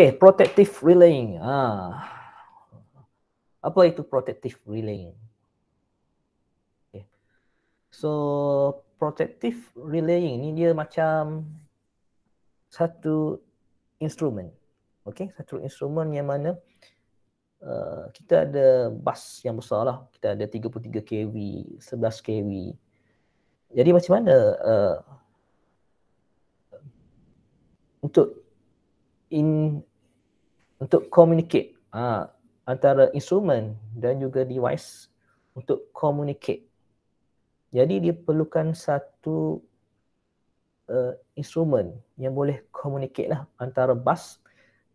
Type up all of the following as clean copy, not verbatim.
Okay, protective relaying. Apa itu protective relaying? Okay. So, protective relaying ni dia macam satu instrumen. Okay, satu instrumen yang mana kita ada bus yang besar lah. Kita ada 33 kV, 11 kV. Jadi macam mana untuk communicate antara instrumen dan juga device untuk communicate. Jadi dia perlukan satu instrumen yang boleh communicate lah antara bus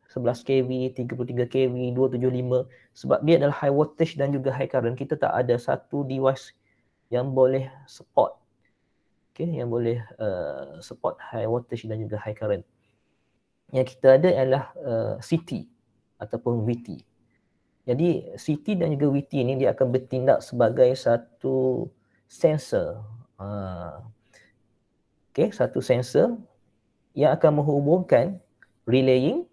11 kV, 33 kV, 275 sebab dia adalah high voltage dan juga high current. Kita tak ada satu device yang boleh support yang boleh support high voltage dan juga high current. Yang kita ada adalah CT ataupun VT. Jadi CT dan juga VT ni dia akan bertindak sebagai satu sensor. Satu sensor yang akan menghubungkan relay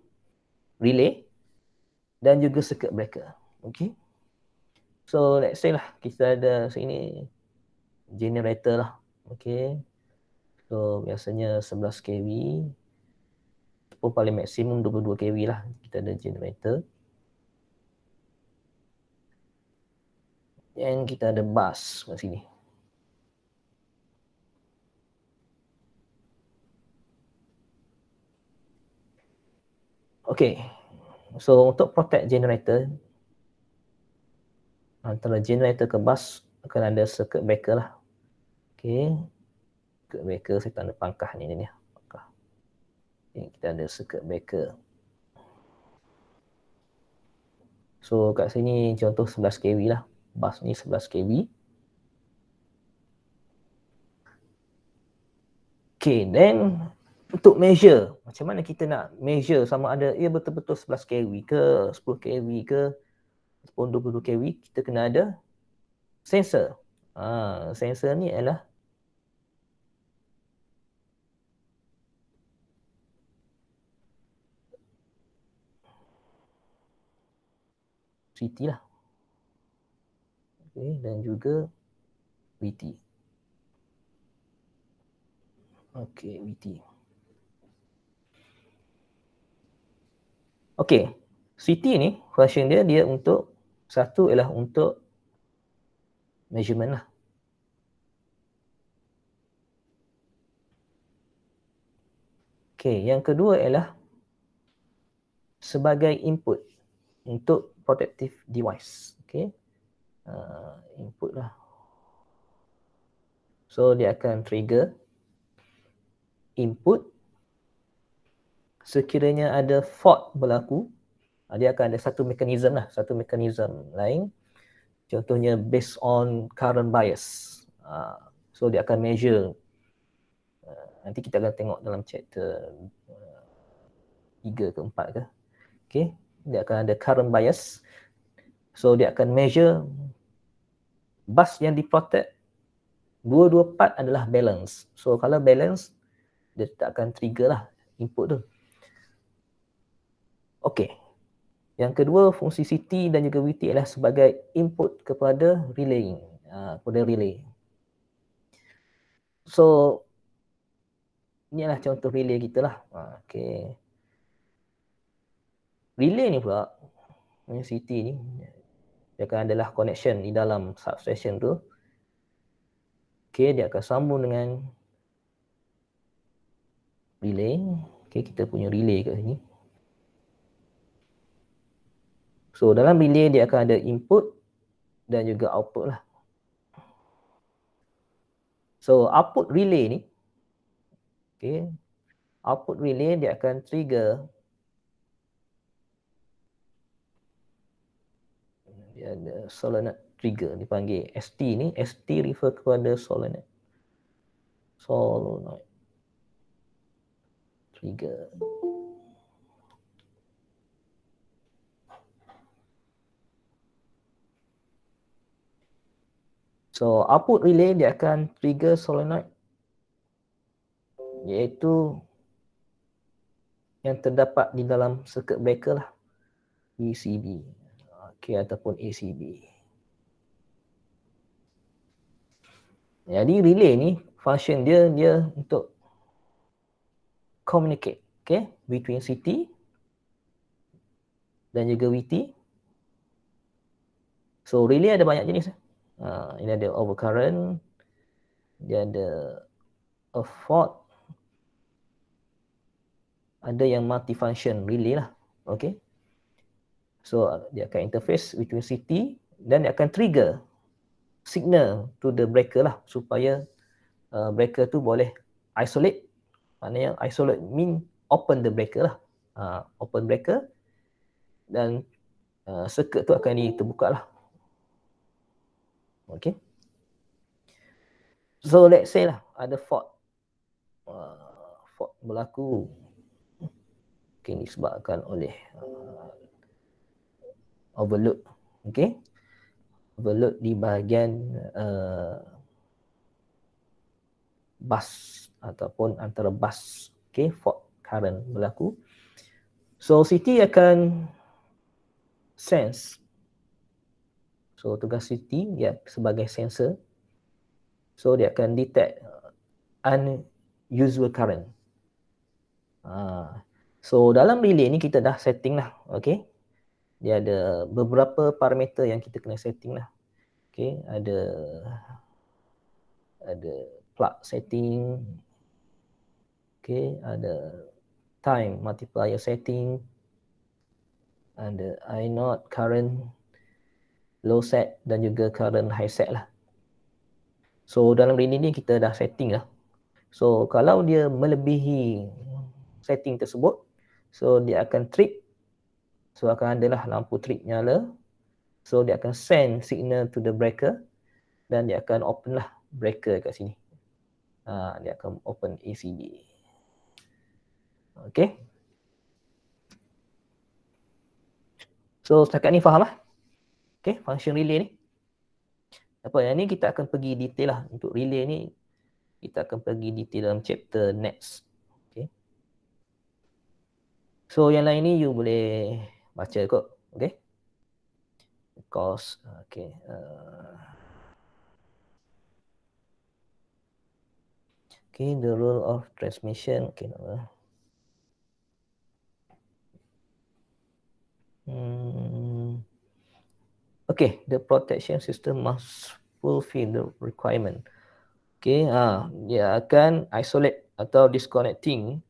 dan juga circuit breaker. Okay. So let's say lah kita ada sini generator lah. Okay. So biasanya 11 kV ataupun paling maksimum 22 kV lah kita ada generator. Dan kita ada bus kat sini. Okay. So untuk protect generator, antara generator ke bus akan ada circuit breaker lah. Okay. Circuit breaker saya tanda pangkah ni. Pangkah. Okay, kita ada circuit breaker. So kat sini contoh 11 kV lah. Bus ni 11 kV. Okay, then untuk measure, macam mana kita nak measure sama ada ia betul-betul 11 kV ke, 10 kV ke, ataupun 22 kV, kita kena ada sensor. Sensor ni adalah CT lah. Okay, dan juga VT. Okay, VT. Okay, CT ni function dia untuk satu ialah untuk measurement lah. Okay, yang kedua ialah sebagai input untuk protective device. Okay, input lah. So dia akan trigger input sekiranya ada fault berlaku, dia akan ada satu mekanisme lain. Contohnya based on current bias. So dia akan measure. Nanti kita akan tengok dalam chapter 3 ke 4 ke. Okay. Dia akan ada current bias. So dia akan measure bus yang diprotect 224 adalah balance. So kalau balance, dia tak akan trigger lah input tu. Okay. Yang kedua, fungsi CT dan juga VT adalah sebagai input kepada relaying. Kepada relay. So, ini adalah contoh relay kita lah. Okay. Relay ni pula, CT ni, dia akan adalah connection di dalam substation tu. Okay, dia akan sambung dengan relay. Okay, kita punya relay kat sini. So, dalam relay dia akan ada input dan juga output lah. So, output relay ni, okay, output relay dia akan trigger, dia ada solenoid trigger dipanggil ST ni. ST refer kepada solenoid trigger. So output relay dia akan trigger solenoid, iaitu yang terdapat di dalam circuit breaker lah, PCB, okay, ataupun ACB. Jadi relay ni function dia untuk communicate, okay, between CT dan juga VT. So relay ada banyak jenis. Ini ada overcurrent, dia ada a fault, ada yang multifunction relay lah, okay. So dia akan interface between CT dan dia akan trigger signal to the breaker lah, supaya breaker tu boleh isolate. Maknanya isolate mean open the breaker lah, open breaker, dan circuit tu akan terbuka lah. Okay. So let's say lah ada fault berlaku, mungkin disebabkan oleh overload, okay, overload di bahagian bus ataupun antara bus, okay, fault current berlaku. So CT akan sense. So tugas CT dia sebagai sensor. So dia akan detect unusual current. So dalam relay ni kita dah setting lah, okay. Dia ada beberapa parameter yang kita kena setting lah. Okay, ada plug setting, okay, ada time multiplier setting, ada I0 current low set dan juga current high set lah. So dalam relay ni kita dah setting lah. So kalau dia melebihi setting tersebut, so dia akan trip. So akan adalah lampu trip nyala. So dia akan send signal to the breaker dan dia akan open lah breaker kat sini. Dia akan open ACB. Okay. So setakat ni faham lah. Okay, function relay ni. Apa yang ni kita akan pergi detail lah. Untuk relay ni kita akan pergi detail dalam chapter next. Okay. So yang lain ni you boleh baca kot. Okay. Because okay. Okay, the rule of transmission. Okay, okay, the protection system must fulfill the requirement. Okay, dia akan isolate atau disconnecting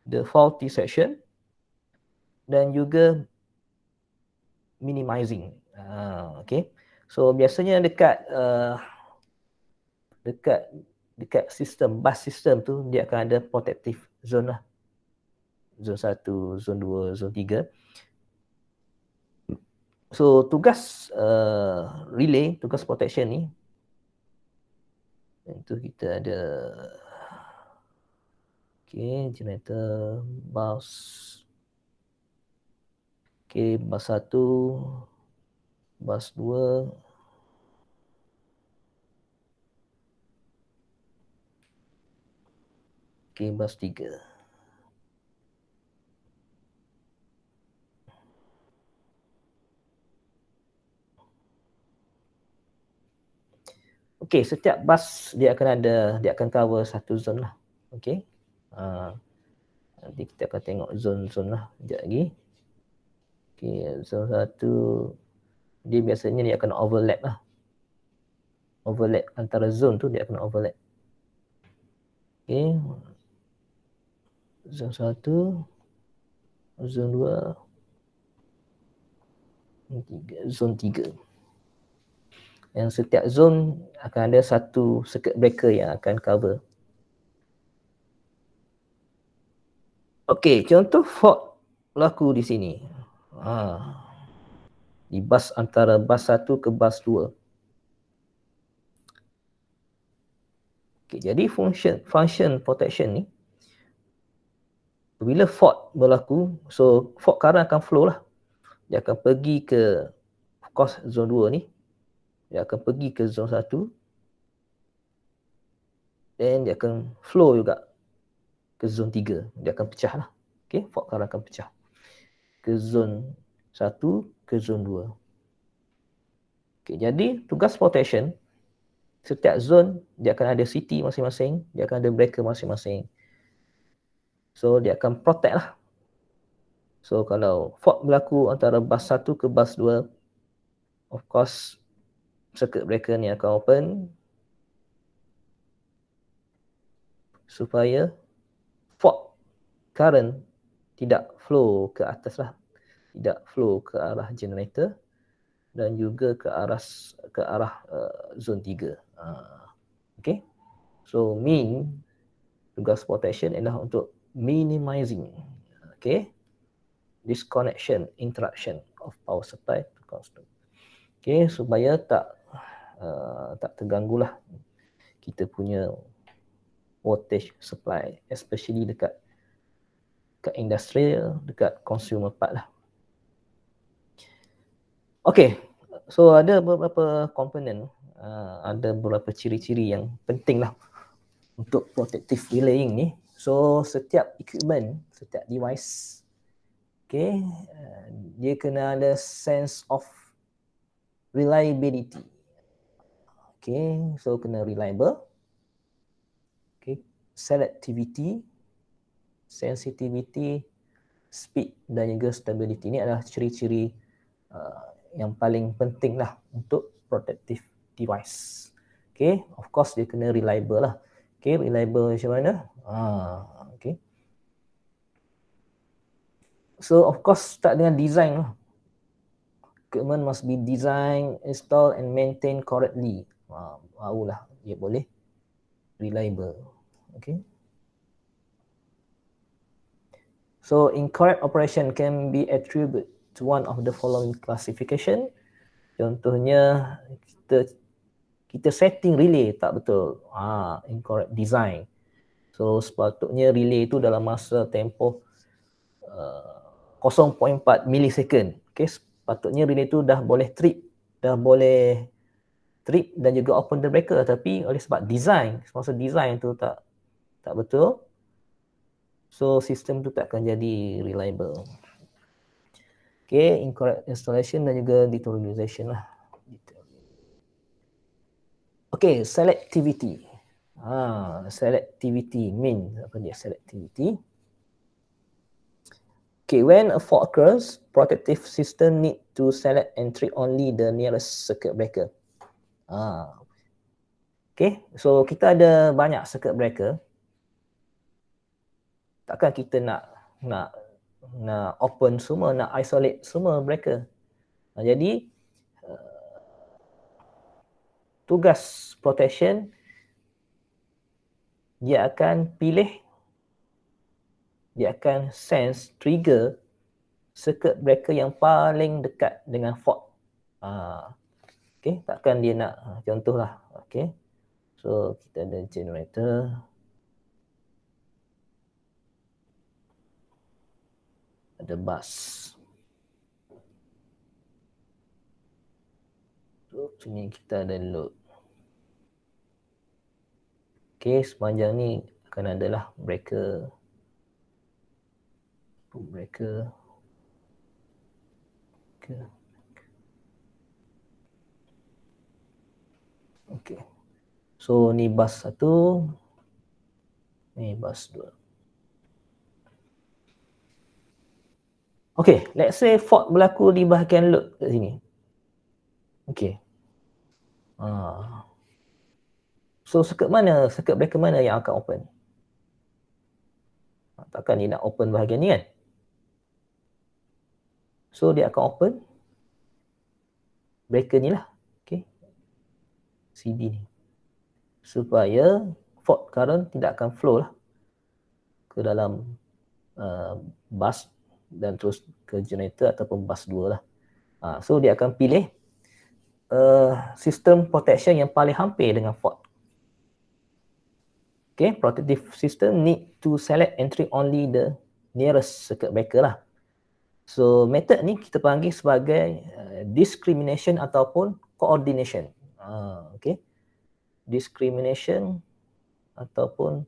the faulty section dan juga minimizing. Okay, so biasanya dekat sistem bus system tu dia akan ada protective zone lah, zone 1, zone 2, zone 3. So tugas relay, tugas protection ni, itu kita ada okay, generator bus, okay, bus 1, bus 2, okay, bus 3. Okay, setiap bus dia akan cover satu zone lah. Okay. Nanti kita akan tengok zone-zone lah sekejap lagi. Okay, zone 1 dia biasanya dia akan overlap lah. Overlap antara zone tu dia akan overlap. Okay. Zone 1, zone 2, zone 3. Yang setiap zone akan ada satu circuit breaker yang akan cover. Okey, contoh fault berlaku di sini. Di bus antara bus 1 ke bus 2. Okey, jadi function protection ni bila fault berlaku, so fault current akan flow lah. Dia akan pergi ke of course zone 2 ni. Dia akan pergi ke zone 1. Dan dia akan flow juga ke zone 3. Dia akan pecah lah. Okay, fault current akan pecah ke zone 1 ke zone 2. Okay, jadi tugas protection, setiap zone dia akan ada CT masing-masing, dia akan ada breaker masing-masing. So dia akan protect lah. So kalau fault berlaku antara bus 1 ke bus 2, of course circuit breaker ni akan open supaya fault current tidak flow ke atas lah, tidak flow ke arah generator dan juga ke arah zone 3. Okay. So tugas protection adalah untuk minimizing disconnection, interruption of power supply to constant. Supaya tak terganggulah kita punya voltage supply, especially dekat industrial, dekat consumer part lah. Okay, so ada beberapa komponen, ada beberapa ciri-ciri yang penting lah untuk protective relaying ni. So setiap equipment, setiap device, dia kena ada sense of reliability. So kena reliable, selectivity, sensitivity, speed dan juga stability. Ini adalah ciri-ciri yang paling penting lah untuk protective device. Of course dia kena reliable lah. Reliable macam mana? So of course start dengan design lah. Equipment must be designed, installed and maintained correctly. Barulah dia boleh reliable. So incorrect operation can be attributed to one of the following classification. Contohnya kita setting relay tak betul. Incorrect design. So sepatutnya relay itu dalam masa tempoh 0.4 millisecond. Sepatutnya relay itu dah boleh trip dan juga open the breaker, tapi oleh sebab semasa design tu tak betul, so sistem tu tak akan jadi reliable. Incorrect installation dan juga deterioration lah. Selectivity. Selectivity mean apa dia selectivity? When a fault occurs, protective system need to select and treat only the nearest circuit breaker. So kita ada banyak circuit breaker. Takkan kita nak open semua, nak isolate semua breaker. Jadi tugas protection dia akan sense, trigger circuit breaker yang paling dekat dengan fault. Takkan dia nak, contohlah, so kita ada generator, ada bus. So sini kita ada load. Sepanjang ni akan adalah breaker. So ni bus 1, ni bus 2. Let's say fault berlaku di bahagian load kat sini. So circuit breaker mana yang akan open? Takkan dia nak open bahagian ni kan? So dia akan open breaker ni lah. CB ni. Supaya fault current tidak akan flow lah ke dalam bus dan terus ke generator ataupun bus 2 lah. So dia akan pilih sistem protection yang paling hampir dengan fault. Protective system need to select and treat only the nearest circuit breaker lah. So method ni kita panggil sebagai discrimination ataupun coordination. Discrimination ataupun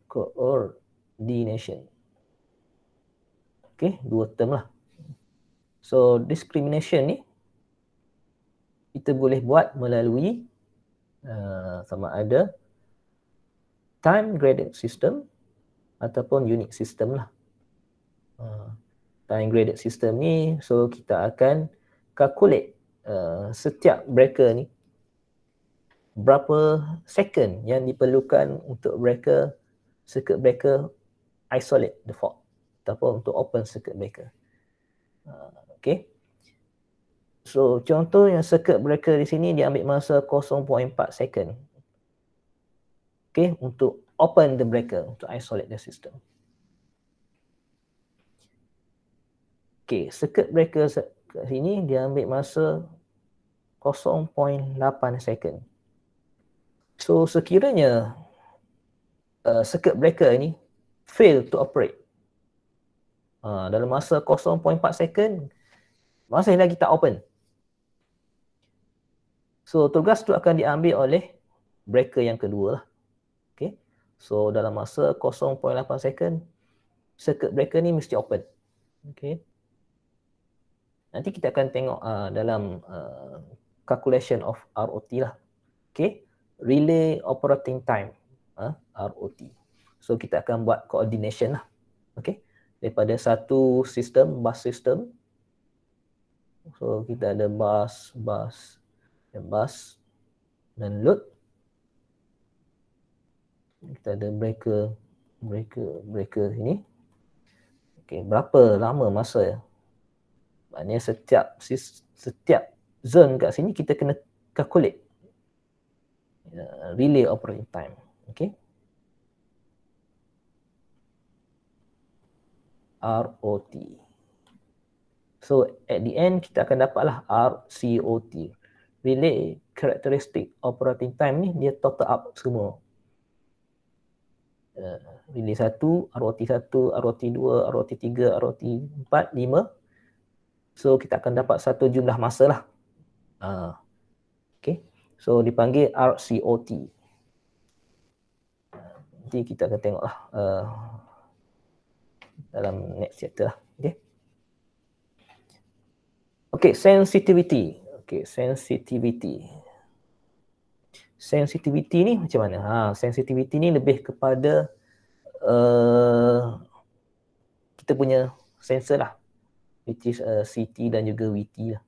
coordination. Okay, dua term lah. So discrimination ni kita boleh buat melalui sama ada time graded system ataupun unit system lah. Time graded system ni, so kita akan calculate setiap breaker ni berapa second yang diperlukan untuk circuit breaker isolate the fault ataupun untuk open circuit breaker. Okay. So contoh yang circuit breaker di sini dia ambil masa 0.4 second. Okay, untuk open the breaker, untuk isolate the system. Okay, circuit breaker kat sini dia ambil masa 0.8 second. So sekiranya circuit breaker ni fail to operate dalam masa 0.4 second, masih lagi tak open. So tugas tu akan diambil oleh breaker yang kedua lah. Okay. So dalam masa 0.8 second, circuit breaker ni mesti open. Okay. Nanti kita akan tengok dalam calculation of ROT lah. Okay. Relay operating time, ROT. So kita akan buat coordination lah. Okay. Daripada satu sistem, bus system. So kita ada bus dan load. Kita ada breaker sini. Okay, berapa lama masa? Maknanya setiap zone kat sini kita kena calculate relay operating time. Okay. ROT. So at the end kita akan dapatlah RCOT. Relay characteristic operating time ni dia total up semua. Relay 1, ROT 1, ROT 2, ROT 3, ROT 4, 5. So kita akan dapat satu jumlah masa lah. Okay. So dipanggil RCOT. Nanti kita akan tengok lah dalam next chapter lah. Okay. Okay, sensitivity. Okay, sensitivity. Sensitivity ni macam mana? Sensitivity ni lebih kepada kita punya sensor lah, which is CT dan juga VT lah.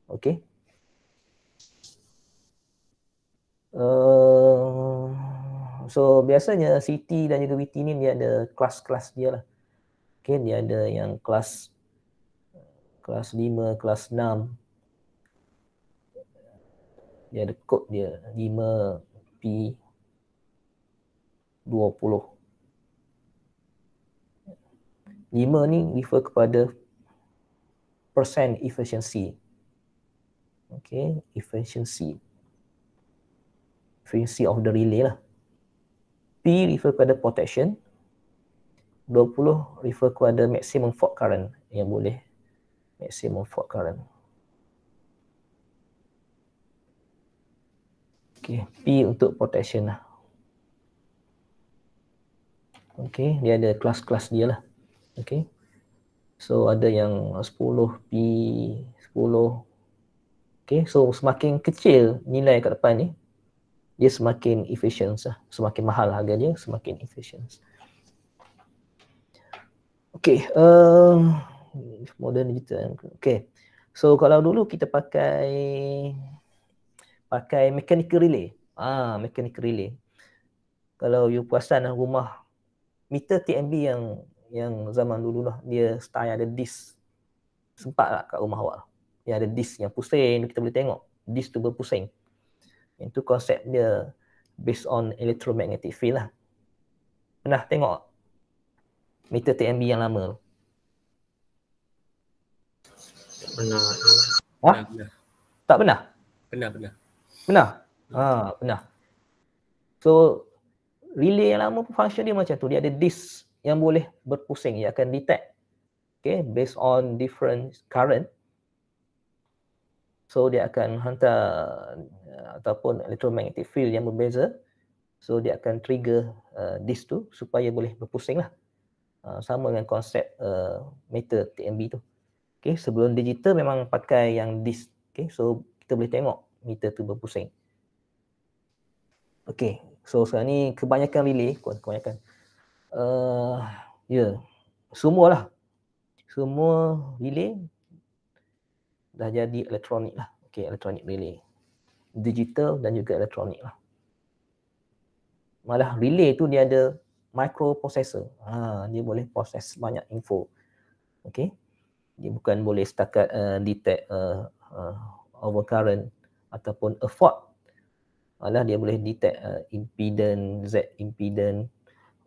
Okay. So biasanya CT dan juga VT ni dia ada kelas-kelas dia lah. Okay, dia ada yang kelas 5, kelas 6. Dia ada kod dia 5P20. 5 ni refer kepada percent efficiency. Okay, efficiency of the relay lah. P refer kepada protection. 20 refer kepada maximum fault current yang boleh. Maximum fault current. Okay, P untuk protection lah. Okay, dia ada kelas-kelas dia lah. Okay. So ada yang 10P, 10. Okay, so semakin kecil nilai kat depan ni, dia semakin efficient lah. Semakin mahal harga dia, semakin efficient. Okay, modern digital. Okay, so kalau dulu kita pakai mechanical relay. Mechanical relay. Kalau you perasan rumah meter TMB yang zaman dulu lah, dia style ada disk. Sempat tak kat rumah awak? Dia ada disk yang pusing, kita boleh tengok. Disk tu berpusing. Itu konsep dia based on electromagnetic field lah. Pernah tengok meter TMB yang lama tu? Pernah. Tak pernah? Pernah. Pernah. So relay yang lama pun function dia macam tu. Dia ada disk yang boleh berpusing. Dia akan detect, okay, based on different current. So dia akan hantar ataupun electromagnetic field yang berbeza. So dia akan trigger disk tu supaya boleh berpusing lah. Sama dengan konsep meter TMB tu. Okay, sebelum digital memang pakai yang disk. Okay, so kita boleh tengok meter tu berpusing. Okay, so sekarang ni kebanyakan relay, kebanyakan. Semualah. Semua relay dah jadi elektronik lah. Okay, elektronik relay. Digital dan juga elektronik lah. Malah relay tu dia ada microprocessor. Dia boleh proses banyak info. Okay. Dia bukan boleh setakat detect overcurrent ataupun a fault. Malah dia boleh detect impedance, Z impedance,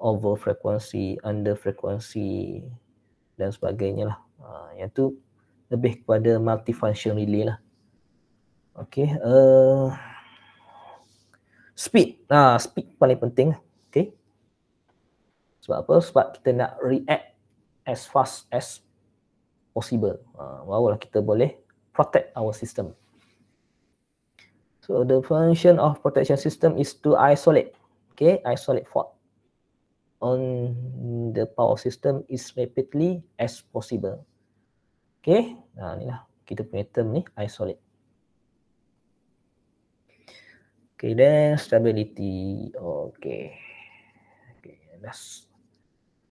over frequency, under frequency dan sebagainya lah. Yang tu lebih kepada multifunction relay lah. Okay. Speed. Speed paling penting. Okay. Sebab apa? Sebab kita nak react as fast as possible. Barulah kita boleh protect our system. So the function of protection system is to isolate. Okay, isolate fault on the power system as rapidly as possible. Okay, inilah kita punya term ni, isolate. Okay, then stability. Okay, that's